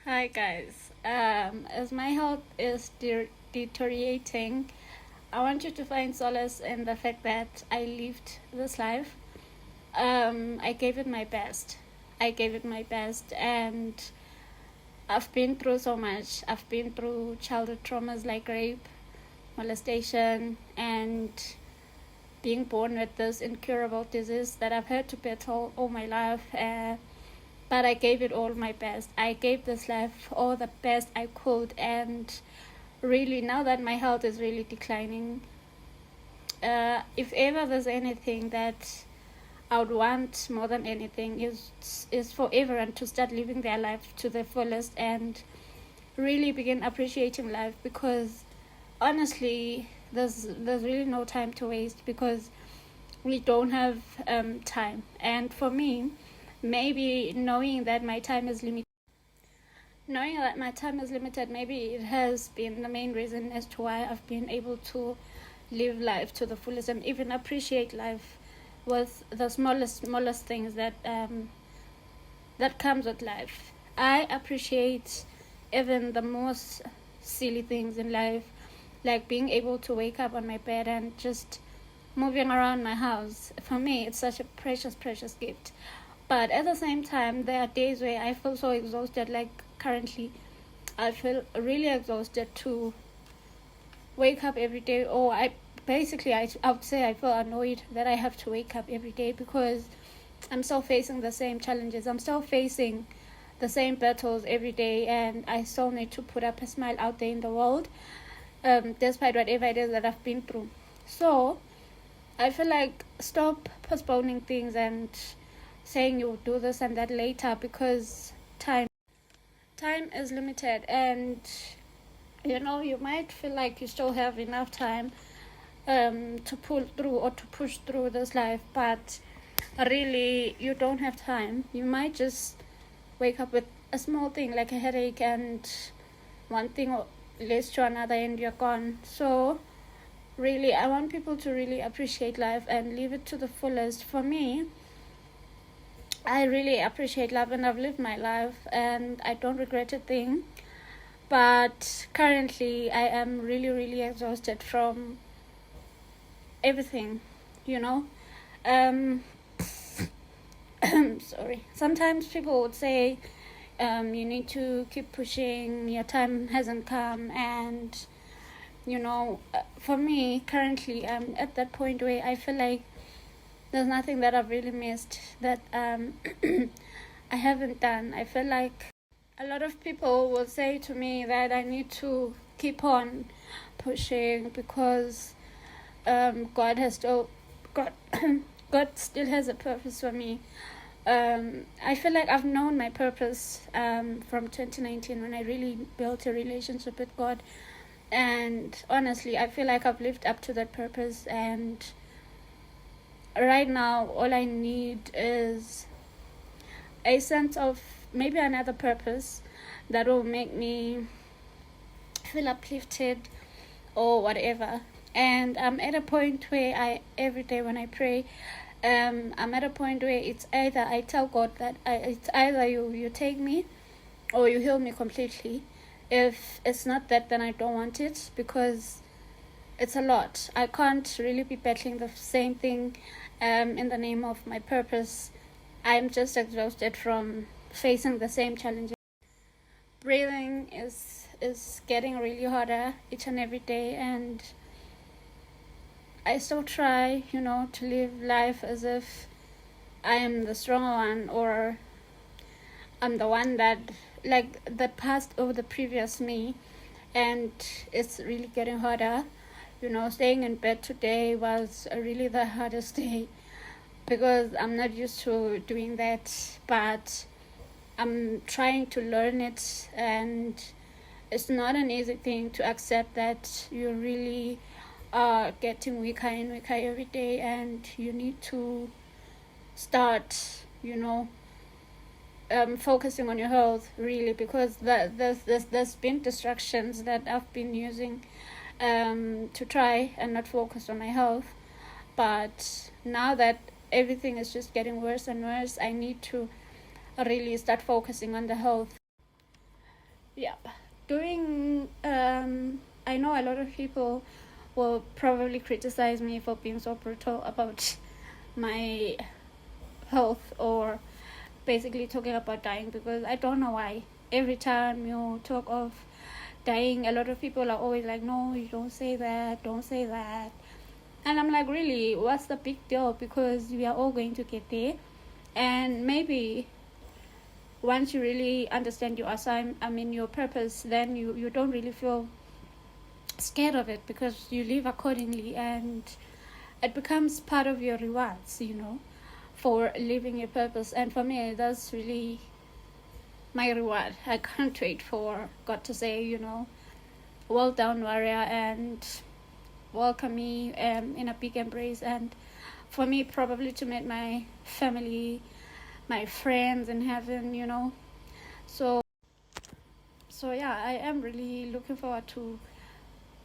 Hi guys. As my health is deteriorating, I want you to find solace in the fact that I lived this life. I gave it my best. I gave it my best, and I've been through so much. I've been through childhood traumas like rape, molestation, and being born with this incurable disease that I've had to battle all my life. But I gave it all my best. I gave this life all the best I could, and really, now that my health is really declining, if ever there's anything that I would want more than anything is for everyone to start living their life to the fullest and really begin appreciating life, because honestly, there's really no time to waste, because we don't have time. And for me, maybe knowing that my time is limited, maybe it has been the main reason as to why I've been able to live life to the fullest and even appreciate life with the smallest things that comes with life. I appreciate even the most silly things in life, like being able to wake up on my bed and just moving around my house. For me, it's such a precious gift. But at the same time, there are days where I feel so exhausted. Like currently, I feel really exhausted to wake up every day. Or I would say I feel annoyed that I have to wake up every day, because I'm still facing the same challenges. I'm still facing the same battles every day, and I still need to put up a smile out there in the world, despite whatever it is that I've been through. So I feel like stop postponing things and saying you'll do this and that later, because time is limited, and you might feel like you still have enough time to pull through or to push through this life, but really you don't have time. You might just wake up with a small thing like a headache, and one thing leads to another and you're gone. So really, I want people to really appreciate life and live it to the fullest. For me, I really appreciate love, and I've lived my life and I don't regret a thing. But currently, I am really exhausted from everything, you know. Um, sorry. Sometimes people would say, you need to keep pushing, your time hasn't come. And, for me, currently, I'm at that point where I feel like there's nothing that I've really missed that I haven't done. I feel like a lot of people will say to me that I need to keep on pushing, because God has still God God still has a purpose for me. I feel like I've known my purpose from 2019, when I really built a relationship with God, and honestly, I feel like I've lived up to that purpose. And right now, all I need is a sense of maybe another purpose that will make me feel uplifted or whatever. And I'm at a point where every day when I pray, I'm at a point where it's either I tell God that it's either you take me or you heal me completely. If it's not that, then I don't want it, because it's a lot. I can't really be battling the same thing in the name of my purpose. I'm just exhausted from facing the same challenges. Breathing is getting really harder each and every day, and I still try, to live life as if I am the stronger one, or I'm the one that passed over the previous me. And it's really getting harder. Staying in bed today was really the hardest day, because I'm not used to doing that, but I'm trying to learn it. And it's not an easy thing to accept that you really are getting weaker and weaker every day, and you need to start, focusing on your health, really, because there's been distractions that I've been using to try and not focus on my health. But now that everything is just getting worse and worse, I need to really start focusing on the health. Yeah, doing I know a lot of people will probably criticize me for being so brutal about my health, or basically talking about dying, because I don't know why every time you talk of dying, a lot of people are always like, no, you don't say that, don't say that. And I'm like, really, what's the big deal? Because we are all going to get there. And maybe once you really understand your your purpose, then you don't really feel scared of it, because you live accordingly, and it becomes part of your rewards, for living your purpose. And for me, that's really my reward. I can't wait for God to say, well done, warrior, and welcome me in a big embrace. And for me, probably to meet my family, my friends in heaven, So, so yeah, I am really looking forward to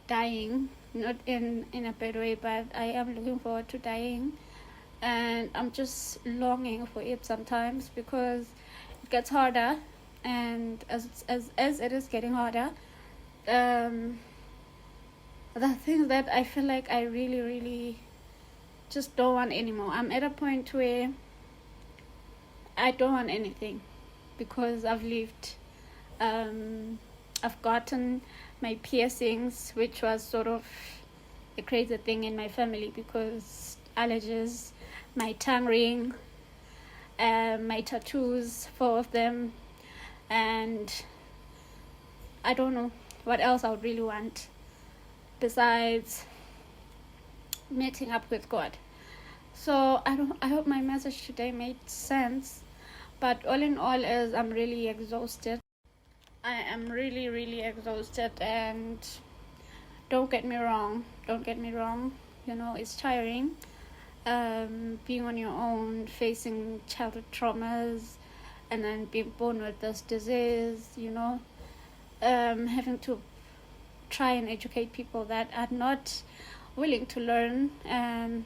dying, not in a bad way, but I am looking forward to dying. And I'm just longing for it sometimes, because it gets harder. And as it is getting harder, um, the things that I feel like I really, really just don't want anymore. I'm at a point where I don't want anything, because I've lived. I've gotten my piercings, which was sort of a crazy thing in my family, because allergies, my tongue ring, my tattoos, 4 of them, and I don't know what else I would really want besides meeting up with God. So I hope my message today made sense. But all in all, is I'm really exhausted. I am really, really exhausted, and don't get me wrong. It's tiring. Being on your own, facing childhood traumas, and then being born with this disease. Having to try and educate people that are not willing to learn, and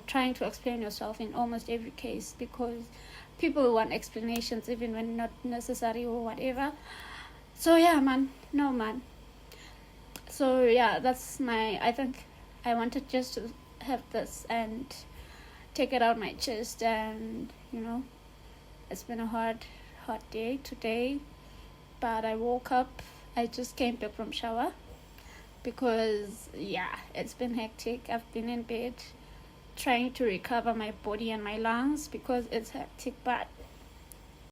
trying to explain yourself in almost every case, because people want explanations even when not necessary or whatever. So yeah, man. No, man. So yeah, I think I wanted just to have this and take it out my chest. And it's been a hard day today, but I woke up. I just came back from shower, because yeah, it's been hectic. I've been in bed trying to recover my body and my lungs, because it's hectic. But